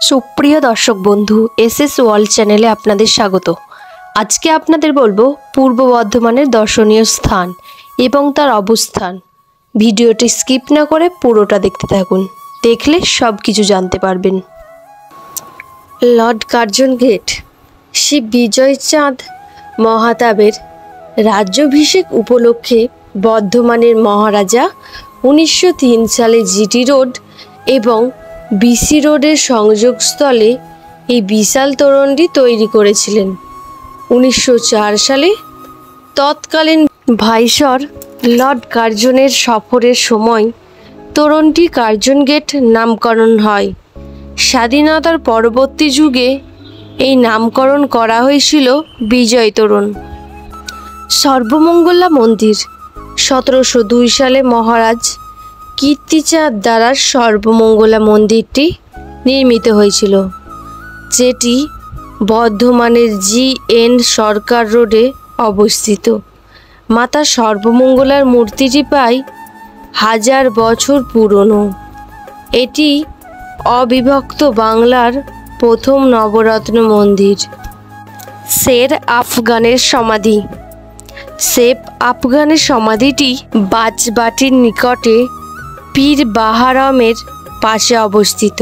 সুপ্রিয় দর্শক বন্ধু, এসএস ওয়ার্ল্ড চ্যানেলে আপনাদের স্বাগত। আজকে আপনাদের বলবো পূর্ব বর্ধমানের দর্শনীয় স্থান এবং তার অবস্থান। ভিডিওটি স্কিপ না করে পুরোটা দেখতে থাকুন, দেখলে সব কিছু জানতে পারবেন। Lord Curzon gate Shri Bijaychand মহাতাবের রাজ্যাভিষেক উপলক্ষে বর্ধমানের মহারাজা 1903 সালে জিটি রোড এবং বিসি রোডের সংযোগস্থলে এই বিশাল তোরণটি তৈরি করেছিলেন। 1904 সালে তৎকালীন ভাইসর লর্ড কার্জনের সফরের সময় তোরণটি কার্জন গেট নামকরণ হয়। স্বাধীনতার পরবর্তী যুগে এই নামকরণ করা হয়েছিল বিজয় তোরণ। সর্বমঙ্গলা মন্দির 1702 সালে মহারাজ কীর্তিচাঁদ দ্বারা সর্বমঙ্গলা মন্দিরটি নির্মিত হয়েছিল, যেটি বর্ধমানের জি.এন. সরকার রোডে অবস্থিত। মাতা সর্বমঙ্গলার মূর্তিটি প্রায় 1000 বছর পুরনো। এটি অবিভক্ত বাংলার প্রথম নবরত্ন মন্দির। শের আফগানের সমাধি। শের আফগানের সমাধিটি বাজবাটির নিকটে পীর বাহারমের পাশে অবস্থিত।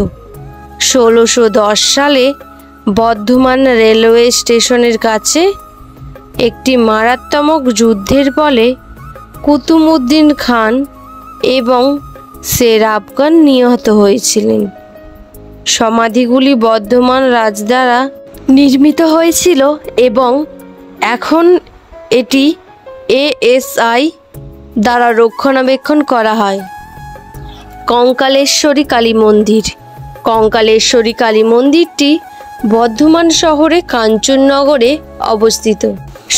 1610 সালে বর্ধমান রেলওয়ে স্টেশনের কাছে একটি মারাত্মক যুদ্ধের ফলে কুতুবউদ্দিন খান এবং শের আফগান নিহত হয়েছিলেন। সমাধিগুলি বর্ধমান রাজ দ্বারা নির্মিত হয়েছিল এবং এখন এটি এএসআই দ্বারা রক্ষণাবেক্ষণ করা হয়। কঙ্কালেশ্বরী কালী মন্দির। কঙ্কালেশ্বরী কালী মন্দিরটি বর্ধমান শহরে কাঞ্চননগরে অবস্থিত।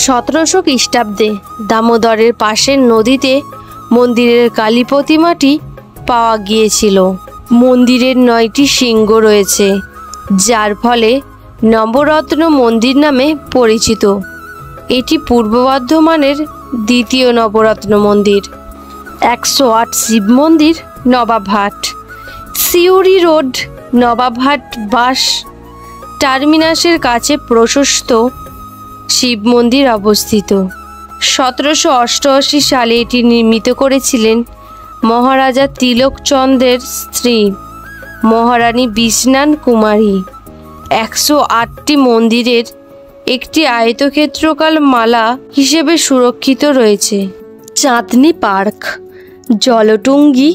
1700 খ্রিস্টাব্দে দামোদরের পাশের নদীতে মন্দিরের কালী প্রতিমাটি পাওয়া গিয়েছিল। মন্দিরের 9টি সিংহ রয়েছে, যার ফলে নবরত্ন মন্দির নামে পরিচিত। এটি পূর্ব বর্ধমানের দ্বিতীয় নবরত্ন মন্দির। 108 শিব মন্দির নবাবহাট। সিউড়ি রোড নবাবহাট বাস টার্মিনাসের কাছে প্রশস্ত শিব মন্দির অবস্থিত। 1788 সালে এটি নির্মিত করেছিলেন মহারাজা তিলকচন্দ্রের স্ত্রী মহারানী বিষ্ণান কুমারী। 108টি মন্দিরের একটি আয়তক্ষেত্রাকার মালা হিসেবে সুরক্ষিত রয়েছে। চাঁদনী পার্ক। জলটুঙ্গি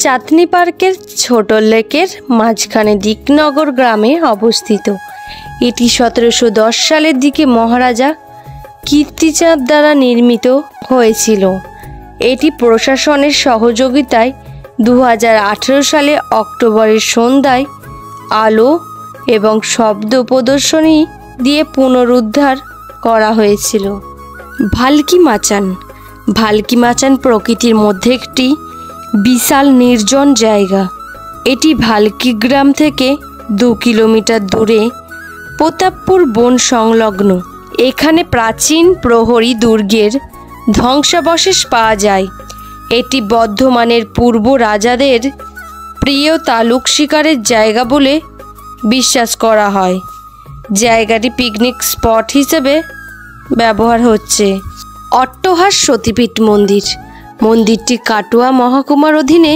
চাঁদনী পার্কের ছোট লেকের মাঝখানে দিকনগর গ্রামে অবস্থিত। এটি 1710 সালের দিকে মহারাজা কীর্তিচাঁদ দ্বারা নির্মিত হয়েছিল। এটি প্রশাসনের সহযোগিতায় 2018 সালে অক্টোবরের সন্ধ্যায় আলো এবং শব্দ প্রদর্শনী দিয়ে পুনরুদ্ধার করা হয়েছিল। ভালকি মাচান। ভালকি মাচান প্রকৃতির মধ্যে একটি বিশাল নির্জন জায়গা। এটি ভালকি গ্রাম থেকে 2 কিলোমিটার দূরে প্রতাপপুর বন সংলগ্ন। এখানে প্রাচীন প্রহরী দুর্গের ধ্বংসাবশেষ পাওয়া যায়। এটি বর্ধমানের পূর্ব রাজাদের প্রিয় তালুক শিকারের জায়গা বলে বিশ্বাস করা হয়। জায়গাটি পিকনিক স্পট হিসেবে ব্যবহার হচ্ছে। অট্টহাস সতীপীঠ মন্দির। মন্দিরটি কাটোয়া মহকুমার অধীনে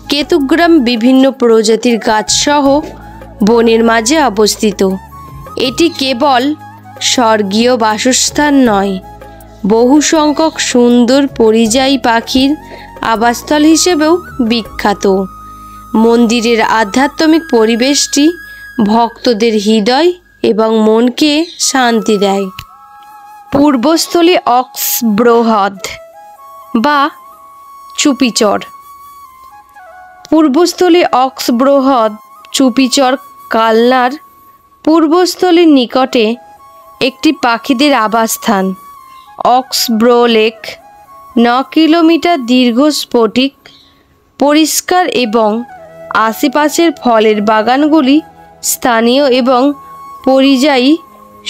কেতুগ্রাম বিভিন্ন প্রজাতির গাছসহ বনের মাঝে অবস্থিত। এটি কেবল স্বর্গীয় বাসস্থান নয়, বহু সংখ্যক সুন্দর পরিযায়ী পাখির আবাসস্থল হিসেবেও বিখ্যাত। মন্দিরের আধ্যাত্মিক পরিবেশটি ভক্তদের হৃদয় এবং মনকে শান্তি দেয়। পূর্বস্থলী অক্সব্রোহদ বা চুপিচর। পূর্বস্থলী অক্সব্রোহদ চুপিচর কালনার পূর্বস্থলীর নিকটে একটি পাখিদের আবাসস্থান। অক্সব্রো লেক 9 কিলোমিটার দীর্ঘ, স্ফটিক পরিষ্কার এবং আশেপাশের ফলের বাগানগুলি স্থানীয় এবং পরিযায়ী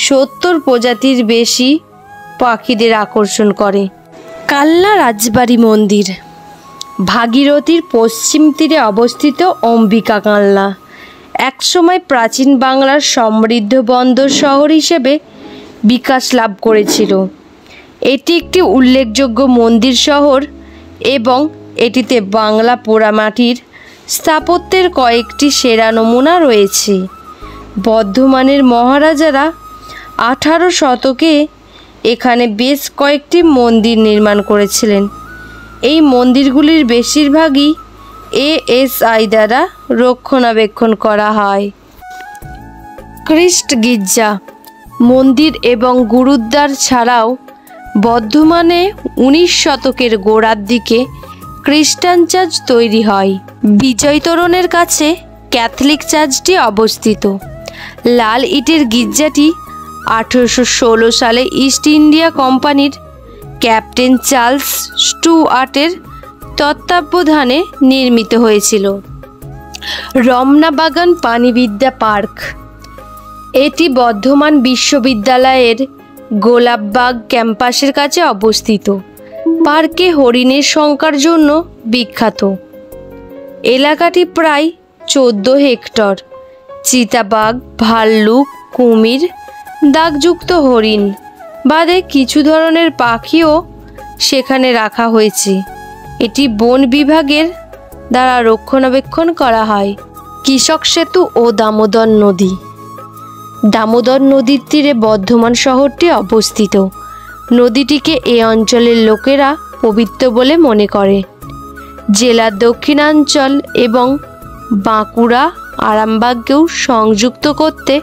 70 প্রজাতির বেশি পাখিদের আকর্ষণ করে। কালনা রাজবাড়ি মন্দির। ভাগীরথীর পশ্চিম তীরে অবস্থিত অম্বিকা কালনা। একসময় প্রাচীন বাংলার সমৃদ্ধ বন্দর শহর হিসেবে বিকাশ লাভ করেছিল। এটি একটি উল্লেখযোগ্য মন্দির শহর এবং এটিতে বাংলা পোড়ামাটির স্থাপত্যের কয়েকটি সেরা নমুনা রয়েছে। বর্ধমানের মহারাজারা 18 শতকে এখানে বেশ কয়েকটি মন্দির নির্মাণ করেছিলেন। এই মন্দিরগুলির বেশিরভাগই এএসআই দ্বারা রক্ষণাবেক্ষণ করা হয়। ক্রিস্ট গির্জা, মন্দির এবং গুরুদ্বার ছাড়াও বর্ধমানে 19 শতকের গোড়ার দিকে খ্রিস্টান চার্চ তৈরি হয়। বিজয় তোরণের কাছে ক্যাথলিক চার্চটি অবস্থিত। লাল ইটের গির্জাটি 1816 সালে ইস্ট ইন্ডিয়া কোম্পানির ক্যাপ্টেন চার্লস স্টুয়ার্টের তত্ত্বাবধানে নির্মিত হয়েছিল। রমনা বাগান প্রাণীবিদ্যা পার্ক, এটি বর্ধমান বিশ্ববিদ্যালয়ের গোলাপবাগ ক্যাম্পাসের কাছে অবস্থিত। পার্কে হরিণের সংখ্যার জন্য বিখ্যাত। এলাকাটি প্রায় 14 হেক্টর। চিতাবাঘ, ভাল্লুক, কুমির, দাগযুক্ত হরিণ বাদে কিছু ধরনের পাখিও সেখানে রাখা হয়েছে। এটি বন বিভাগের দ্বারা রক্ষণাবেক্ষণ করা হয়। কৃষক সেতু ও দামোদর নদী, দামোদর নদীর তীরে বর্ধমান শহরটি অবস্থিত। নদীটিকে এই অঞ্চলের লোকেরা পবিত্র বলে মনে করে। জেলার দক্ষিণাঞ্চল এবং বাঁকুড়া, আরামবাগকেও সংযুক্ত করতে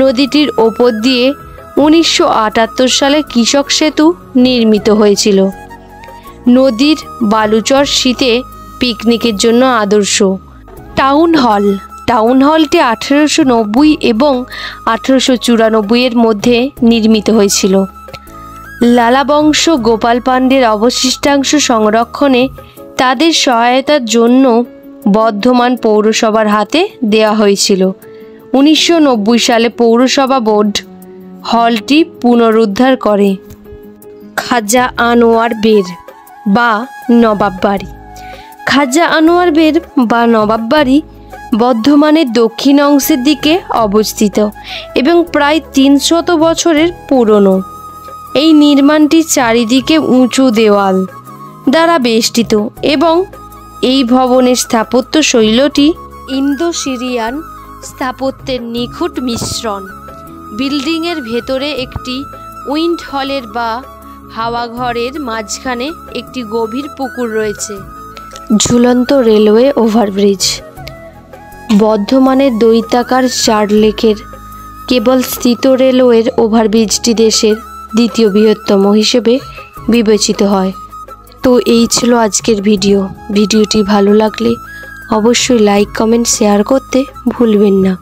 নদীটির ওপর দিয়ে 1978 সালে কৃষক সেতু নির্মিত হয়েছিল। নদীর বালুচর শীতে পিকনিকের জন্য আদর্শ। টাউন হলটি 1890 এবং 1894 এর মধ্যে নির্মিত হয়েছিল। লালা বংশ গোপাল পাণ্ডের অবশিষ্টাংশ সংরক্ষণে তাদের সহায়তার জন্য বর্ধমান পৌরসভার হাতে দেওয়া হয়েছিল। 1990 সালে পৌরসভা বোর্ড হলটি পুনরুদ্ধার করে। খাজা আনোয়ার বের বা নবাব বাড়ি, খাজা আনোয়ার বের বা নবাব বাড়ি বর্ধমানের দক্ষিণ অংশের দিকে অবস্থিত এবং প্রায় 300 বছরের পুরনো। এই নির্মাণটি চারিদিকে উঁচু দেওয়াল দ্বারা বেষ্টিত এবং এই ভবনের স্থাপত্য শৈলীটি ইন্দো সিরিয়ান স্থাপত্যের নিখুঁত মিশ্রণ। বিল্ডিংয়ের ভেতরে একটি উইন্ড হলের বা হাওয়াঘরের মাঝখানে একটি গভীর পুকুর রয়েছে। ঝুলন্ত রেলওয়ে ওভারব্রিজ, বর্ধমানের দৈত্যাকার 4 লেকের কেবল স্থিত রেলওয়ের ওভারব্রিজটি দেশের দ্বিতীয় বৃহত্তম হিসেবে বিবেচিত হয়। তো এই ছিল আজকের ভিডিওটি ভালো লাগলে অবশ্যই লাইক, কমেন্ট, শেয়ার করতে ভুলবেন না।